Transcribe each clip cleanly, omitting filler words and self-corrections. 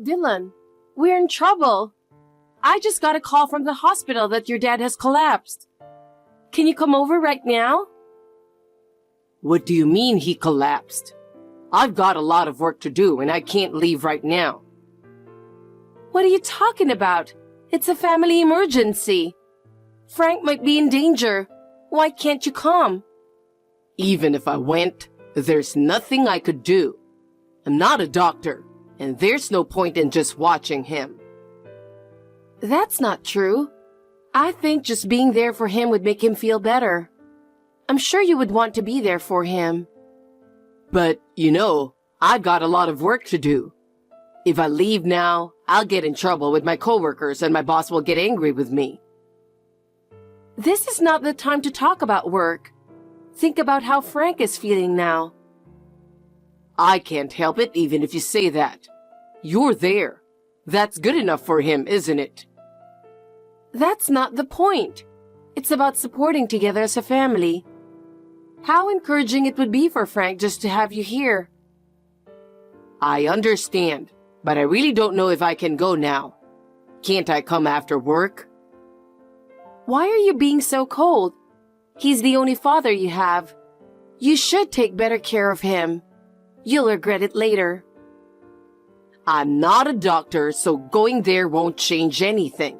Dylan, we're in trouble. I just got a call from the hospital that your dad has collapsed. Can you come over right now? What do you mean he collapsed? I've got a lot of work to do and I can't leave right now. What are you talking about? It's a family emergency. Frank might be in danger. Why can't you come? Even if I went, there's nothing I could do. I'm not a doctor, and there's no point in just watching him. That's not true. I think just being there for him would make him feel better. I'm sure you would want to be there for him. But, I've got a lot of work to do. If I leave now, I'll get in trouble with my coworkers and my boss will get angry with me. This is not the time to talk about work. Think about how Frank is feeling now. I can't help it even if you say that. You're there. That's good enough for him, isn't it? That's not the point. It's about supporting together as a family. How encouraging it would be for Frank just to have you here. I understand, but I really don't know if I can go now. Can't I come after work? Why are you being so cold? He's the only father you have. You should take better care of him. You'll regret it later. I'm not a doctor, so going there won't change anything.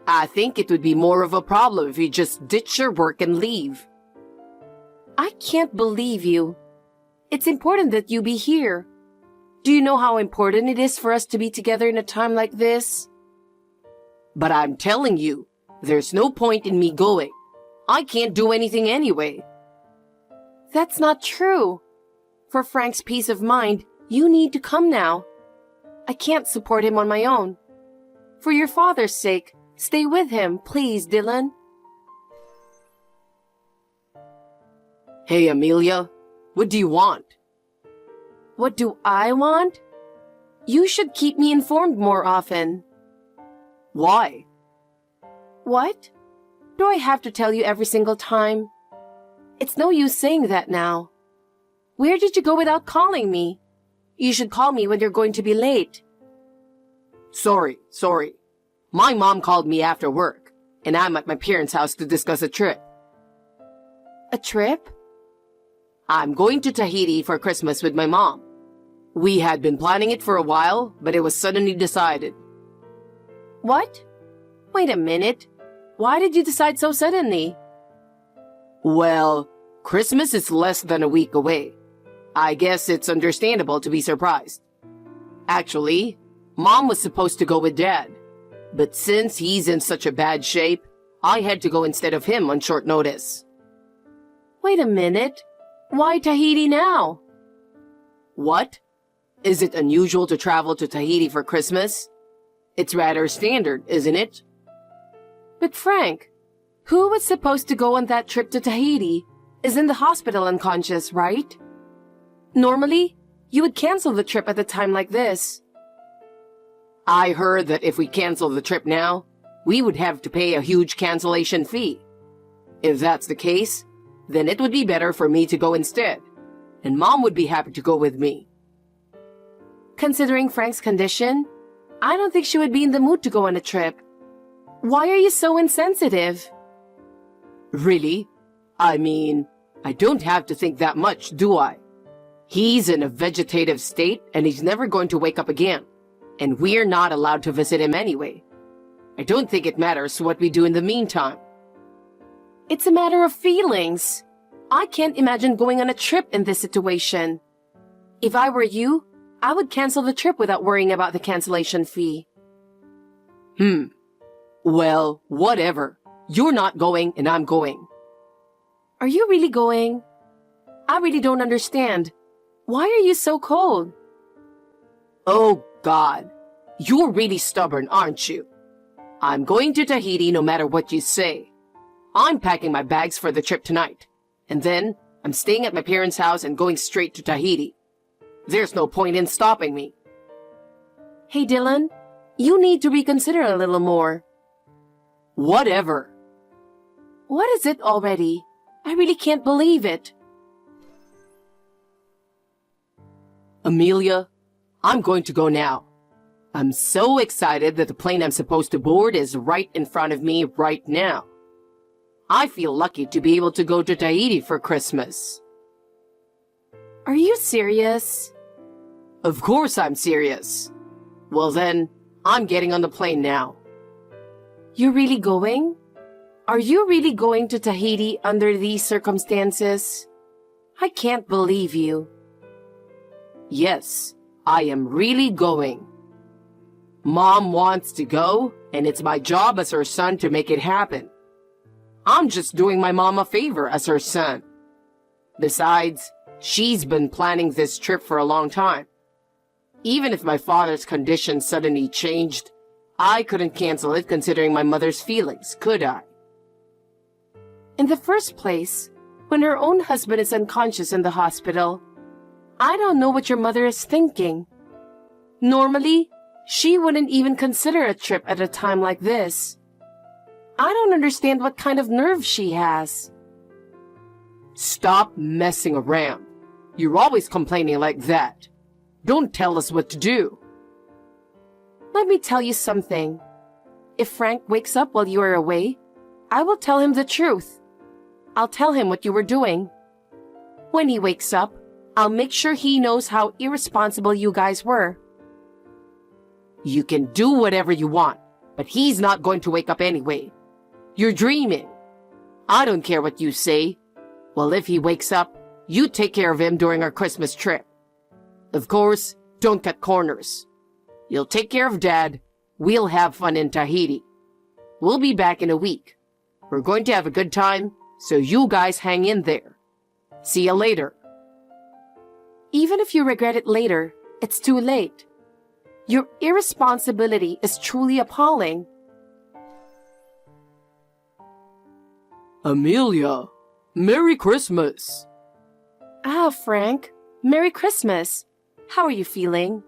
I think it would be more of a problem if you just ditch your work and leave. I can't believe you. It's important that you be here. Do you know how important it is for us to be together in a time like this? But I'm telling you, there's no point in me going. I can't do anything anyway. That's not true. For Frank's peace of mind, you need to come now. I can't support him on my own. For your father's sake, stay with him, please, Dylan. Hey, Amelia, what do you want? What do I want? You should keep me informed more often. Why? What? Do I have to tell you every single time? It's no use saying that now. Where did you go without calling me? You should call me when you're going to be late. Sorry. My mom called me after work, and I'm at my parents' house to discuss a trip. A trip? I'm going to Tahiti for Christmas with my mom. We had been planning it for a while, but it was suddenly decided. What? Wait a minute. Why did you decide so suddenly? Well, Christmas is less than a week away. I guess it's understandable to be surprised. Actually, Mom was supposed to go with Dad, but since he's in such a bad shape, I had to go instead of him on short notice. Wait a minute. Why Tahiti now? What? Is it unusual to travel to Tahiti for Christmas? It's rather standard, isn't it? But Frank, who was supposed to go on that trip to Tahiti, is in the hospital unconscious, right? Normally, you would cancel the trip at a time like this. I heard that if we cancel the trip now, we would have to pay a huge cancellation fee. If that's the case, then it would be better for me to go instead, and Mom would be happy to go with me. Considering Frank's condition, I don't think she would be in the mood to go on a trip. Why are you so insensitive? Really? I mean, I don't have to think that much, do I? He's in a vegetative state and he's never going to wake up again, and we're not allowed to visit him anyway. I don't think it matters what we do in the meantime. It's a matter of feelings. I can't imagine going on a trip in this situation. If I were you, I would cancel the trip without worrying about the cancellation fee. Well, whatever. You're not going and I'm going. Are you really going? I really don't understand. Why are you so cold? Oh, God. You're really stubborn, aren't you? I'm going to Tahiti no matter what you say. I'm packing my bags for the trip tonight. And then I'm staying at my parents' house and going straight to Tahiti. There's no point in stopping me. Hey, Dylan, you need to reconsider a little more. Whatever. What is it already? I really can't believe it. Amelia, I'm going to go now. I'm so excited that the plane I'm supposed to board is right in front of me right now. I feel lucky to be able to go to Tahiti for Christmas. Are you serious? Of course I'm serious. Well then, I'm getting on the plane now. You're really going? Are you really going to Tahiti under these circumstances? I can't believe you. Yes, I am really going. Mom wants to go, and it's my job as her son to make it happen. I'm just doing my mom a favor as her son. Besides, she's been planning this trip for a long time. Even if my father's condition suddenly changed, I couldn't cancel it considering my mother's feelings, could I? In the first place, when her own husband is unconscious in the hospital, I don't know what your mother is thinking. Normally, she wouldn't even consider a trip at a time like this. I don't understand what kind of nerve she has. Stop messing around. You're always complaining like that. Don't tell us what to do. Let me tell you something. If Frank wakes up while you are away, I will tell him the truth. I'll tell him what you were doing. When he wakes up, I'll make sure he knows how irresponsible you guys were. You can do whatever you want, but he's not going to wake up anyway. You're dreaming. I don't care what you say. Well, if he wakes up, you take care of him during our Christmas trip. Of course, don't cut corners. You'll take care of Dad. We'll have fun in Tahiti. We'll be back in a week. We're going to have a good time, so you guys hang in there. See you later. Even if you regret it later, it's too late. Your irresponsibility is truly appalling. Amelia, Merry Christmas. Ah, Frank, Merry Christmas. How are you feeling?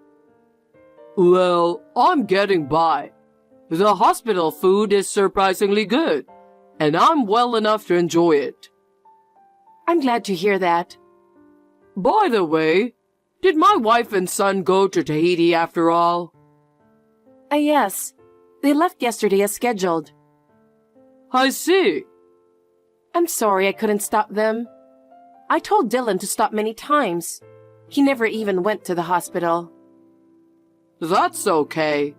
Well, I'm getting by. The hospital food is surprisingly good, and I'm well enough to enjoy it. I'm glad to hear that. By the way, did my wife and son go to Tahiti after all? Yes. They left yesterday as scheduled. I see. I'm sorry I couldn't stop them. I told Dylan to stop many times. He never even went to the hospital. That's okay.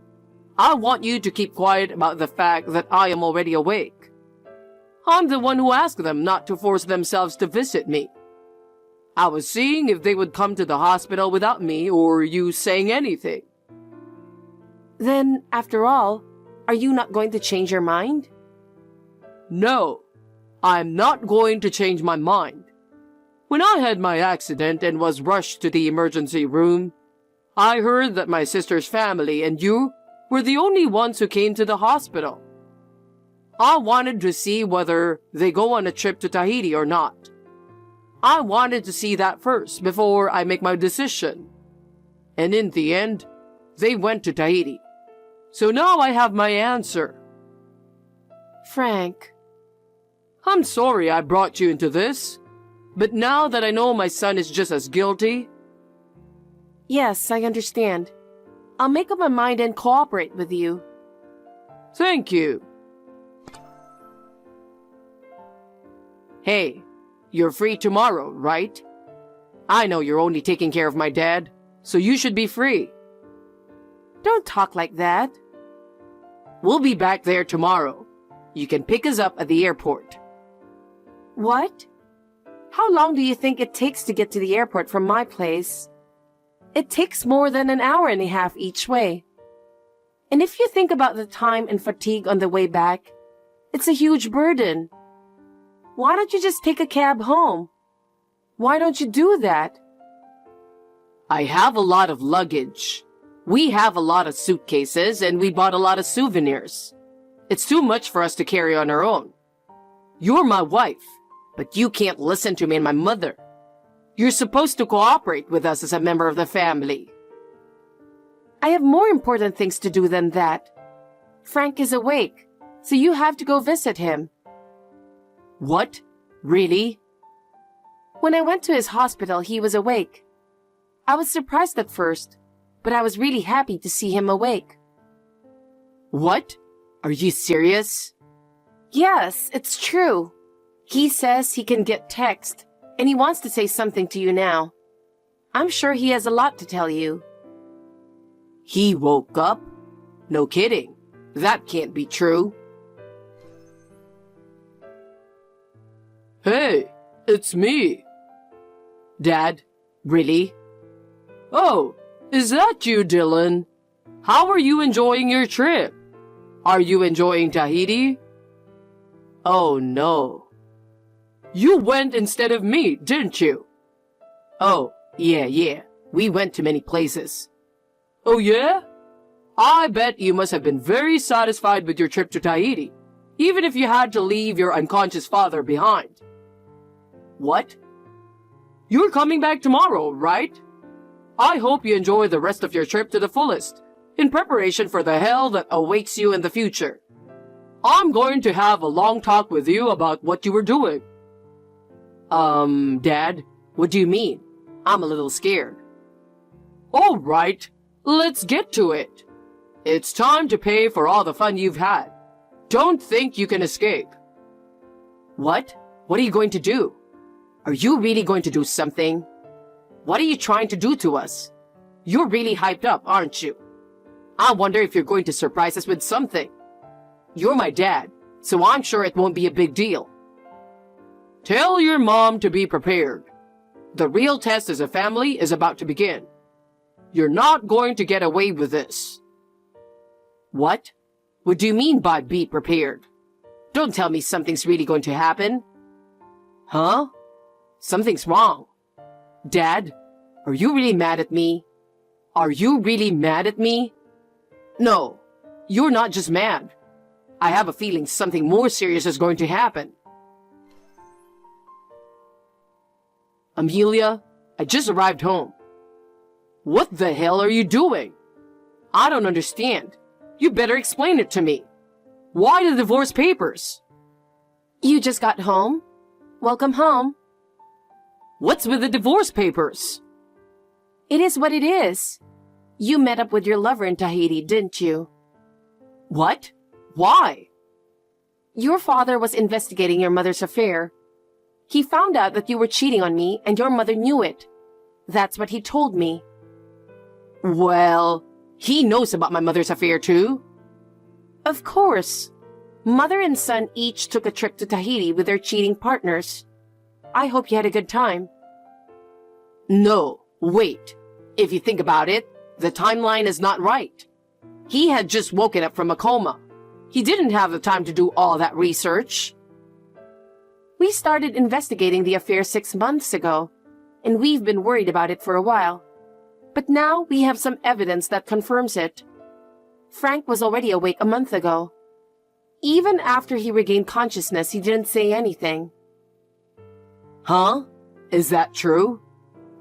I want you to keep quiet about the fact that I am already awake. I'm the one who asked them not to force themselves to visit me. I was seeing if they would come to the hospital without me or you saying anything. Then, after all, are you not going to change your mind? No, I'm not going to change my mind. When I had my accident and was rushed to the emergency room, I heard that my sister's family and you were the only ones who came to the hospital. I wanted to see whether they go on a trip to Tahiti or not. I wanted to see that first before I make my decision. And in the end, they went to Tahiti. So now I have my answer. Frank. I'm sorry I brought you into this, but now that I know my son is just as guilty... Yes, I understand. I'll make up my mind and cooperate with you. Thank you. Hey, you're free tomorrow, right? I know you're only taking care of my dad, so you should be free. Don't talk like that. We'll be back there tomorrow. You can pick us up at the airport. What? How long do you think it takes to get to the airport from my place? It takes more than an hour and a half each way. And if you think about the time and fatigue on the way back, it's a huge burden. Why don't you just take a cab home? Why don't you do that? I have a lot of luggage. We have a lot of suitcases and we bought a lot of souvenirs. It's too much for us to carry on our own. You're my wife, but you can't listen to me and my mother. You're supposed to cooperate with us as a member of the family. I have more important things to do than that. Frank is awake, so you have to go visit him. What? Really? When I went to his hospital, he was awake. I was surprised at first, but I was really happy to see him awake. What? Are you serious? Yes, it's true. He says he can get text, and he wants to say something to you now. I'm sure he has a lot to tell you. He woke up? No kidding. That can't be true. Hey, it's me. Dad, really? Oh, is that you, Dylan? How are you enjoying your trip? Are you enjoying Tahiti? Oh, no. You went instead of me, didn't you? Oh, yeah. We went to many places. Oh, yeah? I bet you must have been very satisfied with your trip to Tahiti, even if you had to leave your unconscious father behind. What? You're coming back tomorrow, right? I hope you enjoy the rest of your trip to the fullest, in preparation for the hell that awaits you in the future. I'm going to have a long talk with you about what you were doing. Dad, what do you mean? I'm a little scared. All right, let's get to it. It's time to pay for all the fun you've had. Don't think you can escape. What? What are you going to do? Are you really going to do something? What are you trying to do to us? You're really hyped up, aren't you? I wonder if you're going to surprise us with something. You're my dad, so I'm sure it won't be a big deal. Tell your mom to be prepared. The real test as a family is about to begin. You're not going to get away with this. What? What do you mean by be prepared? Don't tell me something's really going to happen. Huh? Something's wrong. Dad, are you really mad at me? Are you really mad at me? No, you're not just mad. I have a feeling something more serious is going to happen. Amelia, I just arrived home. What the hell are you doing? I don't understand. You better explain it to me. Why the divorce papers? You just got home? Welcome home. What's with the divorce papers? It is what it is. You met up with your lover in Tahiti, didn't you? What? Why? Your father was investigating your mother's affair. He found out that you were cheating on me and your mother knew it. That's what he told me. Well, he knows about my mother's affair too. Of course. Mother and son each took a trip to Tahiti with their cheating partners. I hope you had a good time. No, wait. If you think about it, the timeline is not right. He had just woken up from a coma. He didn't have the time to do all that research. We started investigating the affair 6 months ago, and we've been worried about it for a while. But now we have some evidence that confirms it. Frank was already awake a month ago. Even after he regained consciousness, he didn't say anything. Huh? Is that true?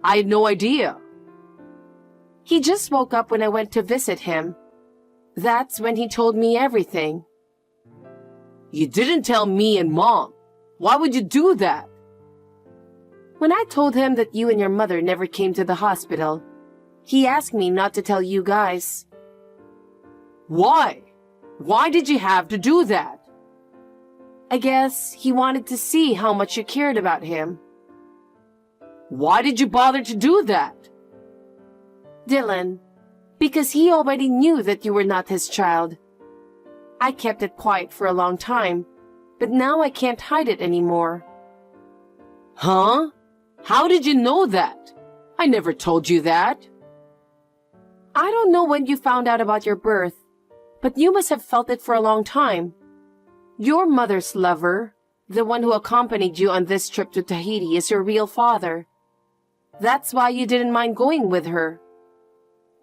I had no idea. He just woke up when I went to visit him. That's when he told me everything. You didn't tell me and Mom. Why would you do that? When I told him that you and your mother never came to the hospital, he asked me not to tell you guys. Why? Why did you have to do that? I guess he wanted to see how much you cared about him. Why did you bother to do that? Dylan, because he already knew that you were not his child. I kept it quiet for a long time, but now I can't hide it anymore. Huh? How did you know that? I never told you that. I don't know when you found out about your birth, but you must have felt it for a long time. Your mother's lover, the one who accompanied you on this trip to Tahiti, is your real father. That's why you didn't mind going with her.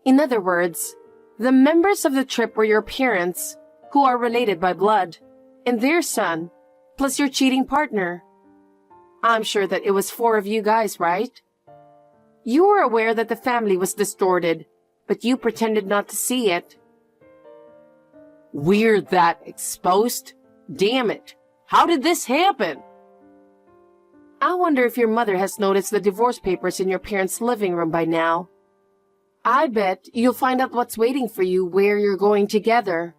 In other words, the members of the trip were your parents, who are related by blood, and their son, plus your cheating partner. I'm sure that it was 4 of you guys, right? You were aware that the family was distorted, but you pretended not to see it. We're that exposed? Damn it. How did this happen? I wonder if your mother has noticed the divorce papers in your parents' living room by now. I bet you'll find out what's waiting for you where you're going together.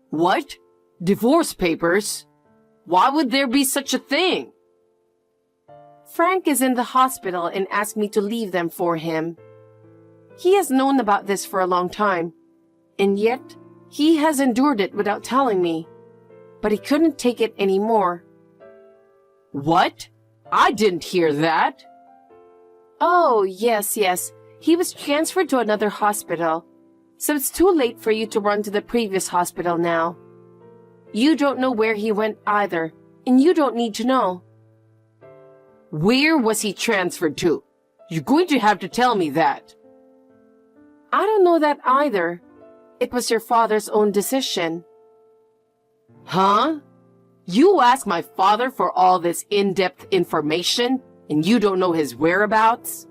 What? Divorce papers? Why would there be such a thing? Frank is in the hospital and asked me to leave them for him. He has known about this for a long time, and yet he has endured it without telling me. But he couldn't take it anymore. What? I didn't hear that. Oh, yes. He was transferred to another hospital, so it's too late for you to run to the previous hospital now. You don't know where he went either, and you don't need to know. Where was he transferred to? You're going to have to tell me that. I don't know that either. It was your father's own decision. Huh? You asked my father for all this in-depth information, and you don't know his whereabouts?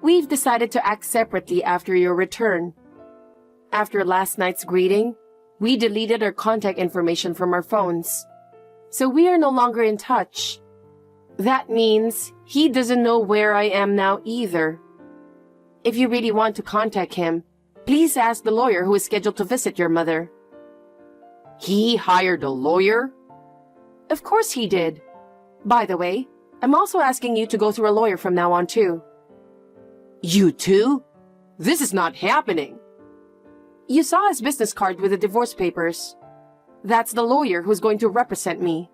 We've decided to act separately after your return. After last night's greeting, we deleted our contact information from our phones, so we are no longer in touch. That means he doesn't know where I am now either. If you really want to contact him, please ask the lawyer who is scheduled to visit your mother. He hired a lawyer? Of course he did. By the way, I'm also asking you to go through a lawyer from now on too. You too? This is not happening. You saw his business card with the divorce papers. That's the lawyer who's going to represent me.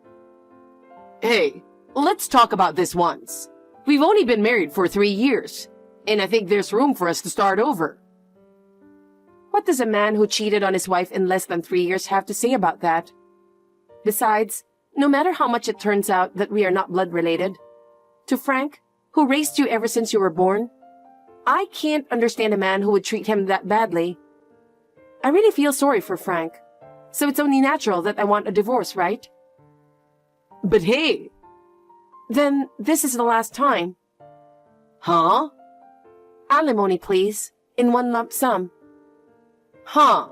Hey, let's talk about this once. We've only been married for 3 years, and I think there's room for us to start over. What does a man who cheated on his wife in less than 3 years have to say about that? Besides, no matter how much it turns out that we are not blood related, to Frank, who raised you ever since you were born, I can't understand a man who would treat him that badly. I really feel sorry for Frank, so it's only natural that I want a divorce, right? But hey! Then this is the last time. Huh? Alimony, please, in one lump sum. Huh.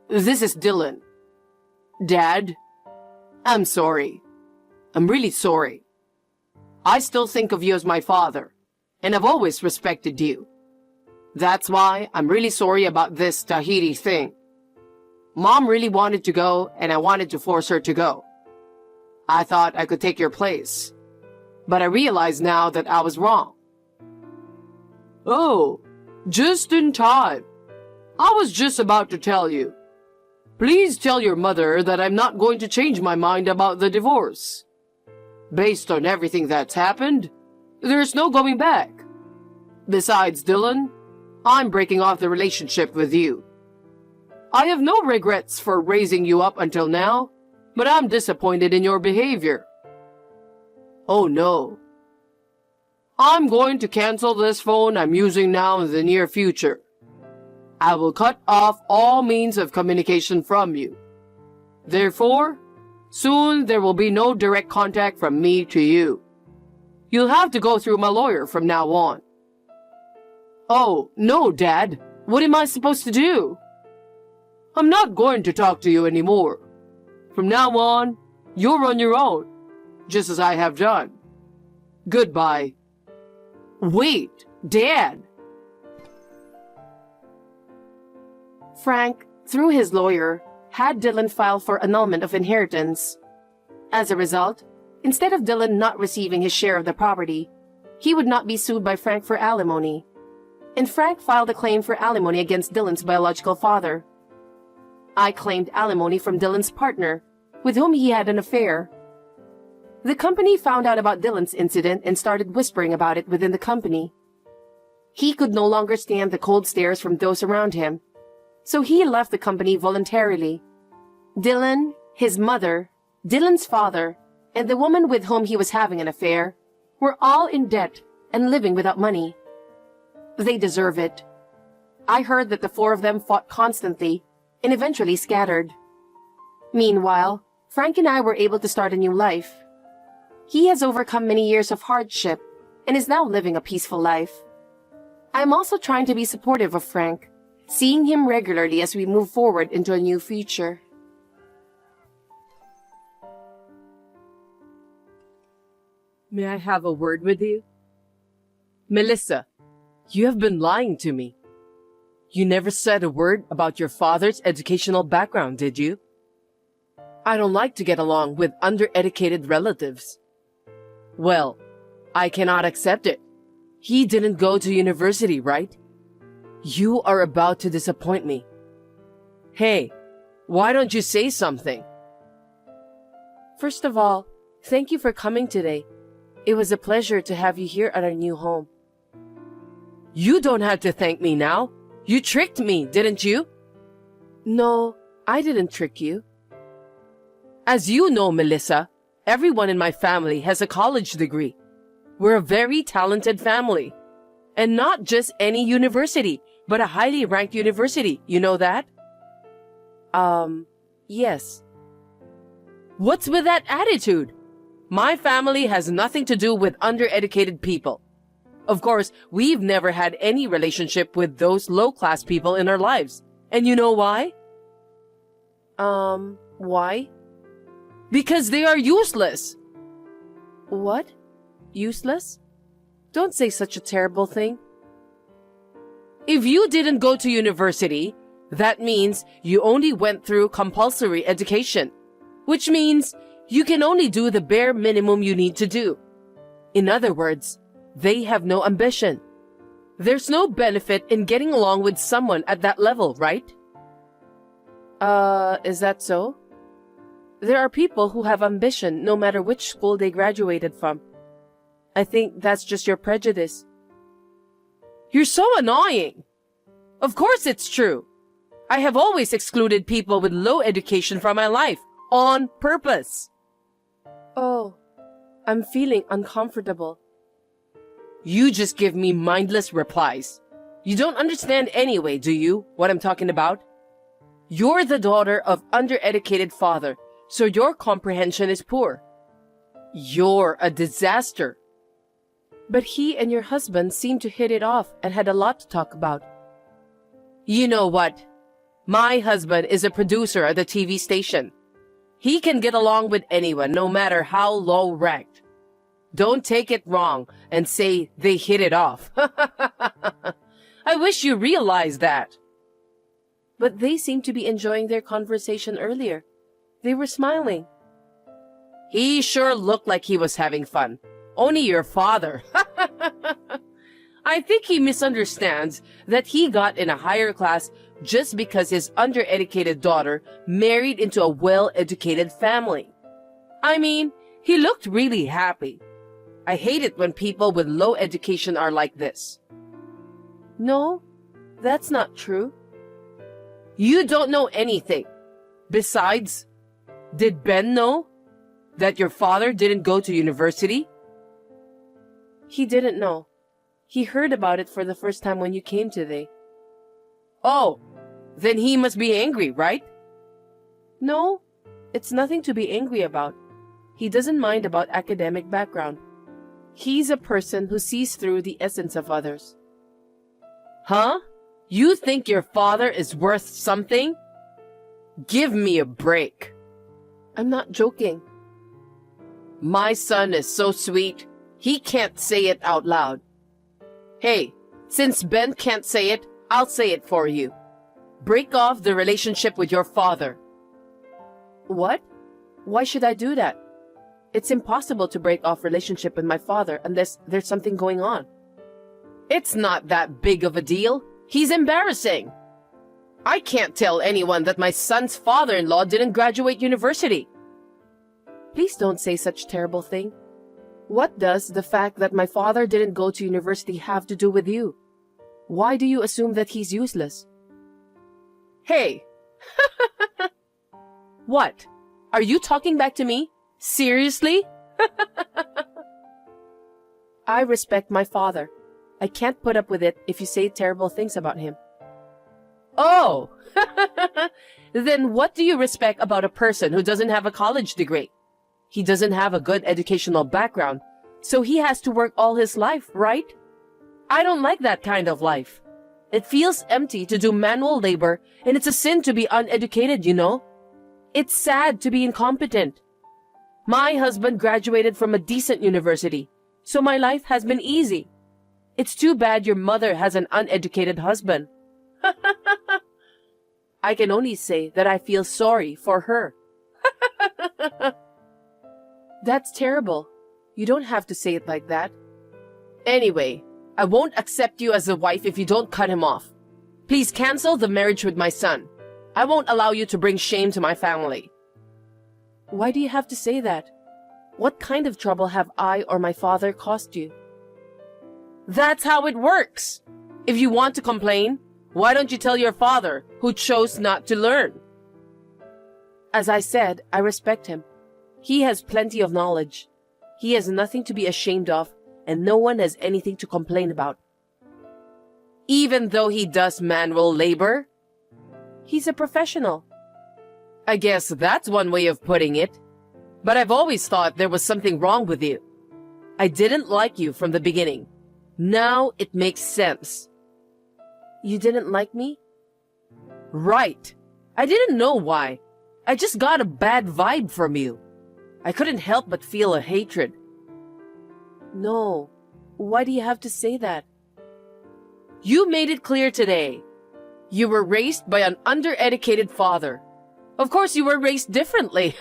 This is Dylan. Dad, I'm sorry. I'm really sorry. I still think of you as my father, and I've always respected you. That's why I'm really sorry about this Tahiti thing. Mom really wanted to go, and I wanted to force her to go. I thought I could take your place, but I realize now that I was wrong. Oh, just in time. I was just about to tell you. Please tell your mother that I'm not going to change my mind about the divorce. Based on everything that's happened, there's no going back. Besides, Dylan, I'm breaking off the relationship with you. I have no regrets for raising you up until now, but I'm disappointed in your behavior. Oh no. I'm going to cancel this phone I'm using now in the near future. I will cut off all means of communication from you. Therefore, soon there will be no direct contact from me to you. You'll have to go through my lawyer from now on. Oh, no, Dad. What am I supposed to do? I'm not going to talk to you anymore. From now on, you're on your own, just as I have done. Goodbye. Wait, Dad. Frank, through his lawyer, had Dylan file for annulment of inheritance. As a result, instead of Dylan not receiving his share of the property, he would not be sued by Frank for alimony. And Frank filed a claim for alimony against Dylan's biological father. I claimed alimony from Dylan's partner, with whom he had an affair. The company found out about Dylan's incident and started whispering about it within the company. He could no longer stand the cold stares from those around him, so he left the company voluntarily. Dylan, his mother, Dylan's father, and the woman with whom he was having an affair were all in debt and living without money. They deserve it. I heard that the four of them fought constantly and eventually scattered. Meanwhile, Frank and I were able to start a new life. He has overcome many years of hardship and is now living a peaceful life. I am also trying to be supportive of Frank, seeing him regularly as we move forward into a new future. May I have a word with you? Melissa, you have been lying to me. You never said a word about your father's educational background, did you? I don't like to get along with undereducated relatives. Well, I cannot accept it. He didn't go to university, right? You are about to disappoint me. Hey, why don't you say something? First of all, thank you for coming today. It was a pleasure to have you here at our new home. You don't have to thank me now. You tricked me, didn't you? No, I didn't trick you. As you know, Melissa, everyone in my family has a college degree. We're a very talented family. And not just any university, but a highly ranked university. You know that? Yes. What's with that attitude? My family has nothing to do with undereducated people. Of course, we've never had any relationship with those low-class people in our lives. And you know why? Why? Because they are useless. What? Useless? Don't say such a terrible thing. If you didn't go to university, that means you only went through compulsory education, which means you can only do the bare minimum you need to do. In other words, they have no ambition. There's no benefit in getting along with someone at that level, right? Is that so? There are people who have ambition no matter which school they graduated from. I think that's just your prejudice. You're so annoying. Of course it's true. I have always excluded people with low education from my life, on purpose. Oh, I'm feeling uncomfortable. You just give me mindless replies. You don't understand anyway, do you, what I'm talking about? You're the daughter of undereducated father, so your comprehension is poor. You're a disaster. But he and your husband seemed to hit it off and had a lot to talk about. You know what? My husband is a producer at the TV station. He can get along with anyone, no matter how low ranked. Don't take it wrong and say they hit it off. I wish you realized that. But they seemed to be enjoying their conversation earlier. They were smiling. He sure looked like he was having fun. Only your father. I think he misunderstands that he got in a higher class just because his undereducated daughter married into a well-educated family. I mean, he looked really happy. I hate it when people with low education are like this. No, that's not true. You don't know anything. Besides, did Ben know that your father didn't go to university? He didn't know. He heard about it for the first time when you came today. Oh, then he must be angry, right? No, it's nothing to be angry about. He doesn't mind about academic background. He's a person who sees through the essence of others. Huh? You think your father is worth something? Give me a break. I'm not joking. My son is so sweet, he can't say it out loud. Hey, since Ben can't say it, I'll say it for you. Break off the relationship with your father. What? Why should I do that? It's impossible to break off relationship with my father unless there's something going on. It's not that big of a deal. He's embarrassing. I can't tell anyone that my son's father-in-law didn't graduate university. Please don't say such terrible thing. What does the fact that my father didn't go to university have to do with you? Why do you assume that he's useless? Hey! What? Are you talking back to me? Seriously? I respect my father. I can't put up with it if you say terrible things about him. Oh! Then what do you respect about a person who doesn't have a college degree? He doesn't have a good educational background, so he has to work all his life, right? I don't like that kind of life. It feels empty to do manual labor, and it's a sin to be uneducated, you know? It's sad to be incompetent. My husband graduated from a decent university, so my life has been easy. It's too bad your mother has an uneducated husband. I can only say that I feel sorry for her. That's terrible. You don't have to say it like that. Anyway, I won't accept you as a wife if you don't cut him off. Please cancel the marriage with my son. I won't allow you to bring shame to my family. Why do you have to say that? What kind of trouble have I or my father caused you? That's how it works. If you want to complain, why don't you tell your father, who chose not to learn? As I said, I respect him. He has plenty of knowledge. He has nothing to be ashamed of, and no one has anything to complain about. Even though he does manual labor? He's a professional. I guess that's one way of putting it. But I've always thought there was something wrong with you. I didn't like you from the beginning. Now it makes sense. You didn't like me? Right. I didn't know why. I just got a bad vibe from you. I couldn't help but feel a hatred. No. Why do you have to say that? You made it clear today. You were raised by an undereducated father. Of course you were raised differently.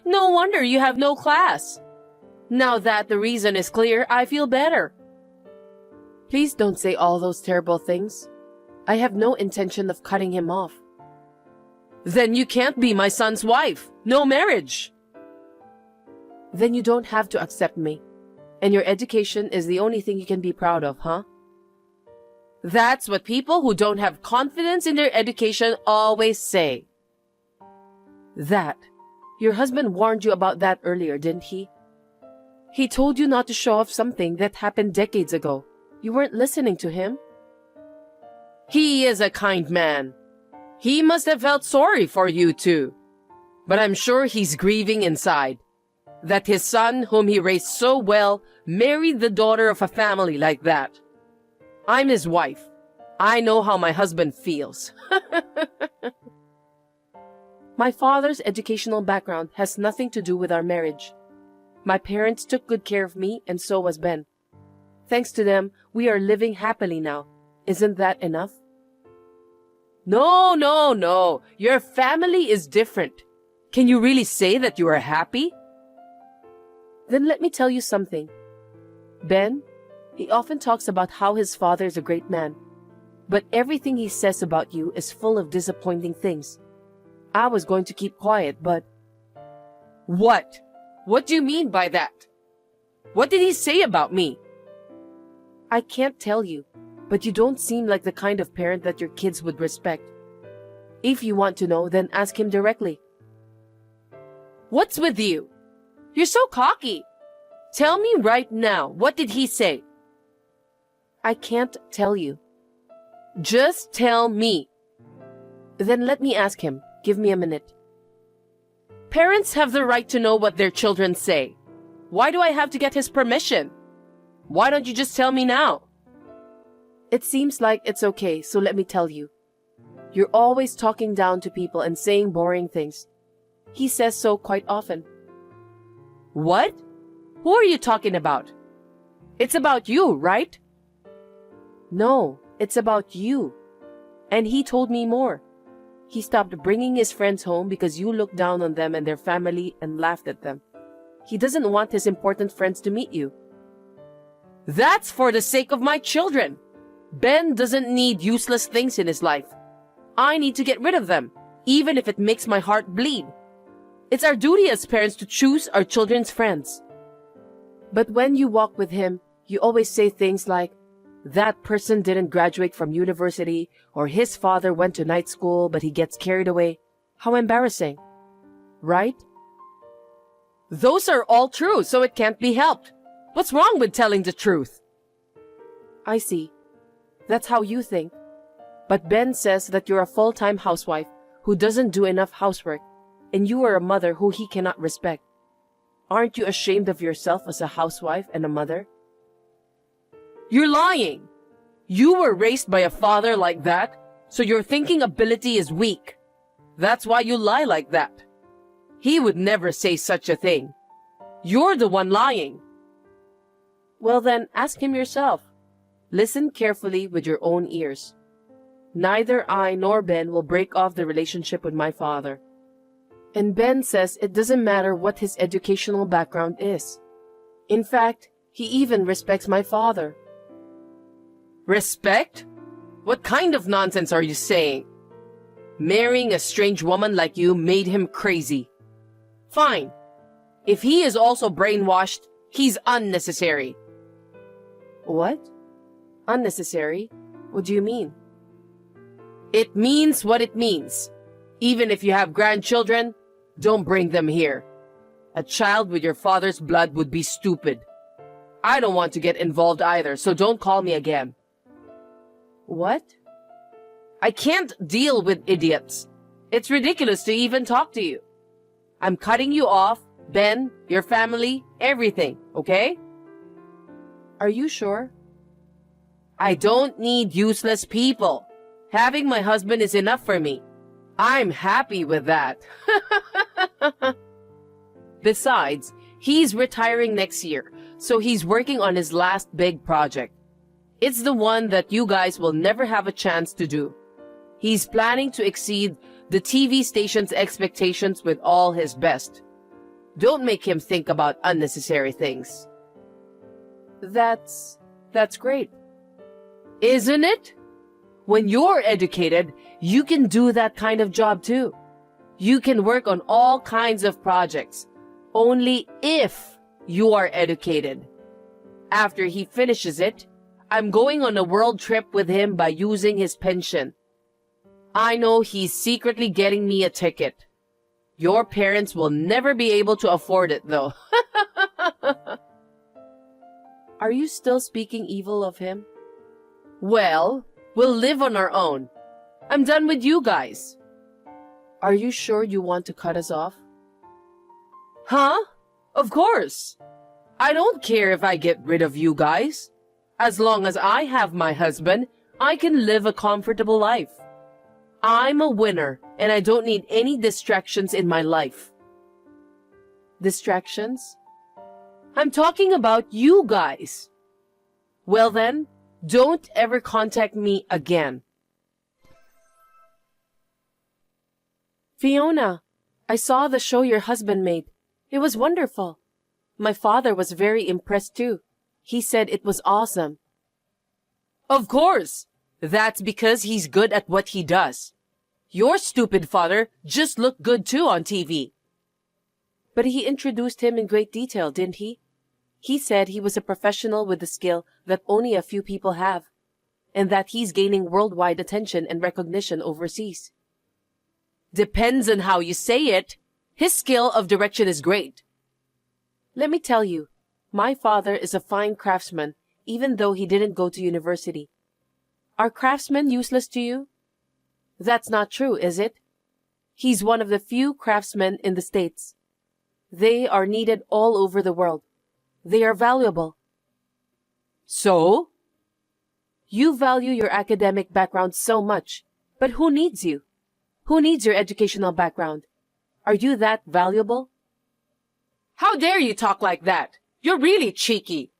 No wonder you have no class. Now that the reason is clear, I feel better. Please don't say all those terrible things. I have no intention of cutting him off. Then you can't be my son's wife. No marriage. Then you don't have to accept me. And your education is the only thing you can be proud of, huh? That's what people who don't have confidence in their education always say. That. Your husband warned you about that earlier, didn't he? He told you not to show off something that happened decades ago. You weren't listening to him. He is a kind man. He must have felt sorry for you too. But I'm sure he's grieving inside. That his son, whom he raised so well, married the daughter of a family like that. I'm his wife. I know how my husband feels. My father's educational background has nothing to do with our marriage. My parents took good care of me, and so was Ben. Thanks to them, we are living happily now. Isn't that enough? No. Your family is different. Can you really say that you are happy? Then let me tell you something. Ben, he often talks about how his father is a great man. But everything he says about you is full of disappointing things. I was going to keep quiet, but... What? What do you mean by that? What did he say about me? I can't tell you, but you don't seem like the kind of parent that your kids would respect. If you want to know, then ask him directly. What's with you? You're so cocky. Tell me right now, what did he say? I can't tell you. Just tell me. Then let me ask him. Give me a minute. Parents have the right to know what their children say. Why do I have to get his permission? Why don't you just tell me now? It seems like it's okay, so let me tell you. You're always talking down to people and saying boring things. He says so quite often. What? Who are you talking about? It's about you, right? No, it's about you. And he told me more. He stopped bringing his friends home because you looked down on them and their family and laughed at them. He doesn't want his important friends to meet you. That's for the sake of my children. Ben doesn't need useless things in his life. I need to get rid of them, even if it makes my heart bleed. It's our duty as parents to choose our children's friends. But when you walk with him, you always say things like, that person didn't graduate from university, or his father went to night school but he gets carried away. How embarrassing. Right? Those are all true, so it can't be helped. What's wrong with telling the truth? I see. That's how you think. But Ben says that you're a full-time housewife who doesn't do enough housework, and you are a mother who he cannot respect. Aren't you ashamed of yourself as a housewife and a mother? You're lying. You were raised by a father like that, so your thinking ability is weak. That's why you lie like that. He would never say such a thing. You're the one lying. Well then, ask him yourself. Listen carefully with your own ears. Neither I nor Ben will break off the relationship with my father. And Ben says it doesn't matter what his educational background is. In fact, he even respects my father. Respect? What kind of nonsense are you saying? Marrying a strange woman like you made him crazy. Fine. If he is also brainwashed, he's unnecessary. What? Unnecessary? What do you mean? It means what it means. Even if you have grandchildren, don't bring them here. A child with your father's blood would be stupid. I don't want to get involved either, so don't call me again. What? I can't deal with idiots. It's ridiculous to even talk to you. I'm cutting you off, Ben, your family, everything, okay? Are you sure? I don't need useless people. Having my husband is enough for me. I'm happy with that. Besides, he's retiring next year, so he's working on his last big project. It's the one that you guys will never have a chance to do. He's planning to exceed the TV station's expectations with all his best. Don't make him think about unnecessary things. That's great. Isn't it? When you're educated, you can do that kind of job too. You can work on all kinds of projects, only if you are educated. After he finishes it, I'm going on a world trip with him by using his pension. I know he's secretly getting me a ticket. Your parents will never be able to afford it though. Are you still speaking evil of him? Well, we'll live on our own. I'm done with you guys. Are you sure you want to cut us off? Huh? Of course. I don't care if I get rid of you guys. As long as I have my husband, I can live a comfortable life. I'm a winner, and I don't need any distractions in my life. Distractions? I'm talking about you guys. Well then, don't ever contact me again. Fiona, I saw the show your husband made. It was wonderful. My father was very impressed too. He said it was awesome. Of course. That's because he's good at what he does. Your stupid father just looked good too on TV. But he introduced him in great detail, didn't he? He said he was a professional with a skill that only a few people have, and that he's gaining worldwide attention and recognition overseas. Depends on how you say it. His skill of direction is great. Let me tell you, my father is a fine craftsman, even though he didn't go to university. Are craftsmen useless to you? That's not true, is it? He's one of the few craftsmen in the States. They are needed all over the world. They are valuable. So? You value your academic background so much, but who needs you? Who needs your educational background? Are you that valuable? How dare you talk like that? You're really cheeky.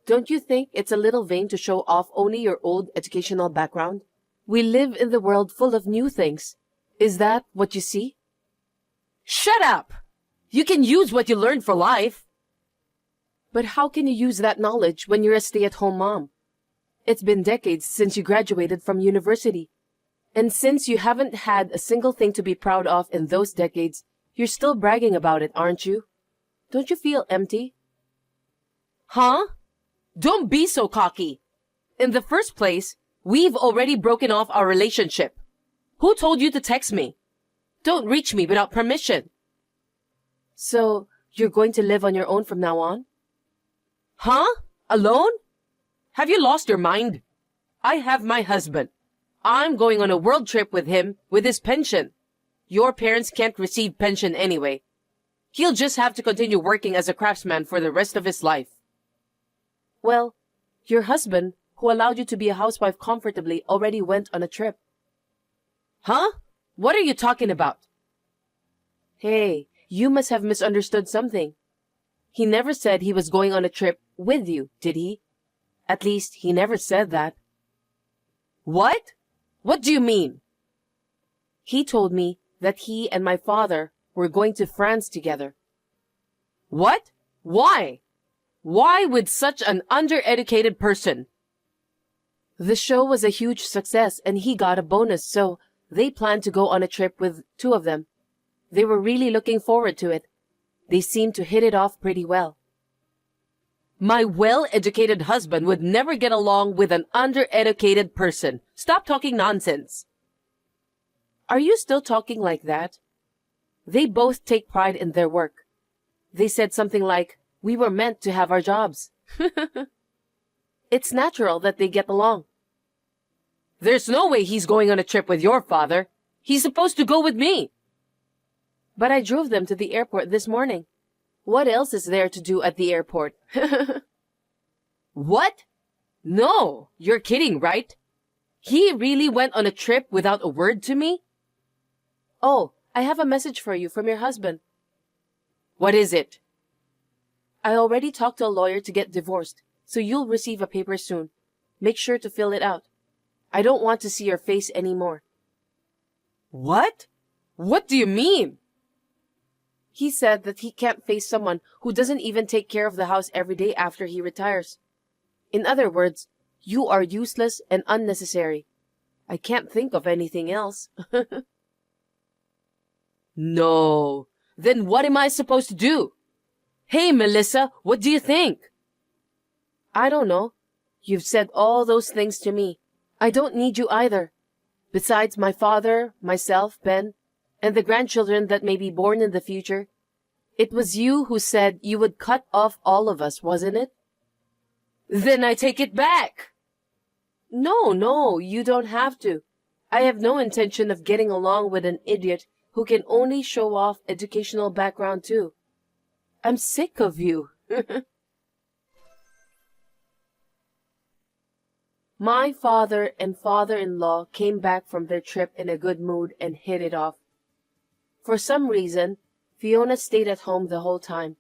Don't you think it's a little vain to show off only your old educational background? We live in the world full of new things. Is that what you see? Shut up! You can use what you learned for life. But how can you use that knowledge when you're a stay-at-home mom? It's been decades since you graduated from university. And since you haven't had a single thing to be proud of in those decades, you're still bragging about it, aren't you? Don't you feel empty? Huh? Don't be so cocky. In the first place, we've already broken off our relationship. Who told you to text me? Don't reach me without permission. So, you're going to live on your own from now on? Huh? Alone? Have you lost your mind? I have my husband. I'm going on a world trip with him with his pension. Your parents can't receive pension anyway. He'll just have to continue working as a craftsman for the rest of his life. Well, your husband, who allowed you to be a housewife comfortably, already went on a trip. Huh? What are you talking about? Hey, you must have misunderstood something. He never said he was going on a trip with you, did he? At least, he never said that. What? What do you mean? He told me that he and my father were going to France together. What? Why? Why with such an undereducated person? The show was a huge success and he got a bonus, so they planned to go on a trip with two of them. They were really looking forward to it. They seemed to hit it off pretty well. My well-educated husband would never get along with an undereducated person. Stop talking nonsense. Are you still talking like that? They both take pride in their work. They said something like, we were meant to have our jobs. It's natural that they get along. There's no way he's going on a trip with your father. He's supposed to go with me. But I drove them to the airport this morning. What else is there to do at the airport? What? No, you're kidding, right? He really went on a trip without a word to me? Oh, I have a message for you from your husband. What is it? I already talked to a lawyer to get divorced, so you'll receive a paper soon. Make sure to fill it out. I don't want to see your face anymore. What? What do you mean? He said that he can't face someone who doesn't even take care of the house every day after he retires. In other words, you are useless and unnecessary. I can't think of anything else. No. Then what am I supposed to do? Hey, Melissa, what do you think? I don't know. You've said all those things to me. I don't need you either. Besides my father, myself, Ben, and the grandchildren that may be born in the future, it was you who said you would cut off all of us, wasn't it? Then I take it back. No, you don't have to. I have no intention of getting along with an idiot who can only show off educational background too. I'm sick of you. My father and father-in-law came back from their trip in a good mood and hit it off. For some reason, Fiona stayed at home the whole time.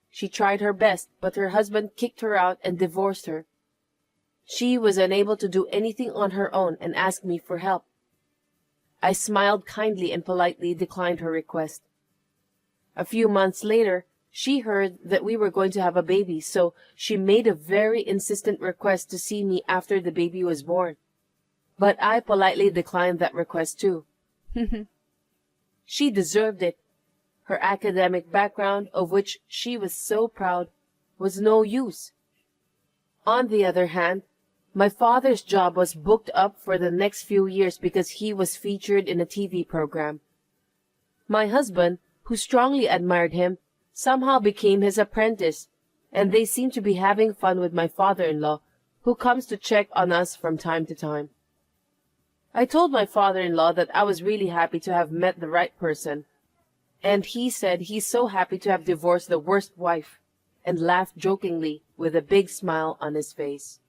She tried her best, but her husband kicked her out and divorced her. She was unable to do anything on her own and asked me for help. I smiled kindly and politely declined her request. A few months later, she heard that we were going to have a baby, so she made a very insistent request to see me after the baby was born. But I politely declined that request too. She deserved it. Her academic background, of which she was so proud, was no use. On the other hand, my father's job was booked up for the next few years because he was featured in a TV program. My husband, who strongly admired him, somehow became his apprentice, and they seem to be having fun with my father-in-law, who comes to check on us from time to time. I told my father-in-law that I was really happy to have met the right person, and he said he's so happy to have divorced the worst wife, and laughed jokingly with a big smile on his face.